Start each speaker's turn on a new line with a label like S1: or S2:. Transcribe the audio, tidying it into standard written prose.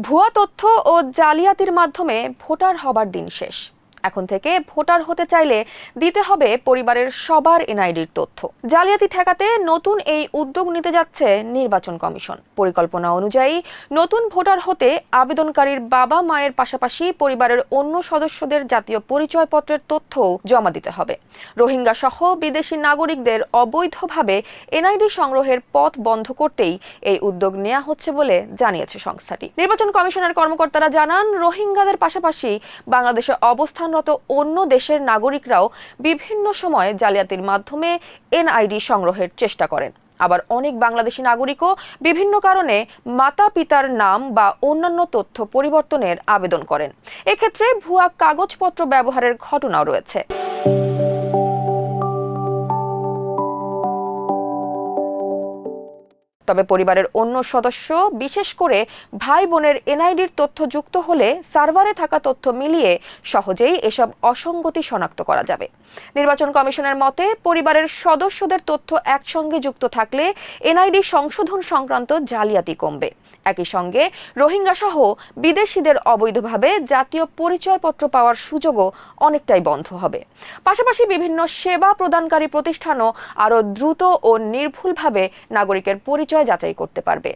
S1: ভুয়া তথ্য ও জালিয়াতির মাধ্যমে ভোটার হবার দিন শেষ। এখন থেকে ভোটার হতে চাইলে দিতে হবে পরিবারের সবার এনআইডির তথ্য। জালিয়াতি ঠেকাতে নতুন এই উদ্যোগ নিতে যাচ্ছে নির্বাচন কমিশন। পরিকল্পনা অনুযায়ী নতুন ভোটার হতে আবেদনকারীর বাবা মায়ের পাশাপাশি পরিবারের অন্য সদস্যদের জাতীয় পরিচয়পত্রের তথ্যও জমা দিতে হবে। রোহিঙ্গা সহ বিদেশি নাগরিকদের অবৈধভাবে এনআইডি সংগ্রহের পথ বন্ধ করতেই এই উদ্যোগ নেওয়া হচ্ছে বলে জানিয়েছে সংস্থাটি। নির্বাচন কমিশনের কর্মকর্তারা জানান, রোহিঙ্গাদের পাশাপাশি বাংলাদেশে অবস্থানরত অন্য দেশের নাগরিকরাও বিভিন্ন সময় জালিয়াতির মাধ্যমে এনআইডি সংগ্রহের চেষ্টা করেন। আবার অনেক বাংলাদেশি নাগরিকও বিভিন্ন কারণে মাতা পিতার নাম বা অন্যান্য তথ্য পরিবর্তনের আবেদন করেন। এক্ষেত্রে ভুয়া কাগজপত্র ব্যবহারের ঘটনাও রয়েছে। তবে পরিবারের অন্য সদস্য, বিশেষ করে ভাই বোনের এনআইডির তথ্য যুক্ত হলে সার্ভারে থাকা তথ্য মিলিয়ে সহজেই এসব অসঙ্গতি শনাক্ত করা যাবে। নির্বাচন কমিশনের মতে, পরিবারের সদস্যদের তথ্য একসঙ্গে যুক্ত থাকলে এনআইডি সংশোধন সংক্রান্ত জালিয়াতি কমবে। একই সঙ্গে রোহিঙ্গা সহ বিদেশিদের অবৈধভাবে জাতীয় পরিচয়পত্র পাওয়ার সুযোগও অনেকটাই বন্ধ হবে। পাশাপাশি বিভিন্ন সেবা প্রদানকারী প্রতিষ্ঠানও আরও দ্রুত ও নির্ভুলভাবে নাগরিকের পরিচয় যাচাই করতে পারবে।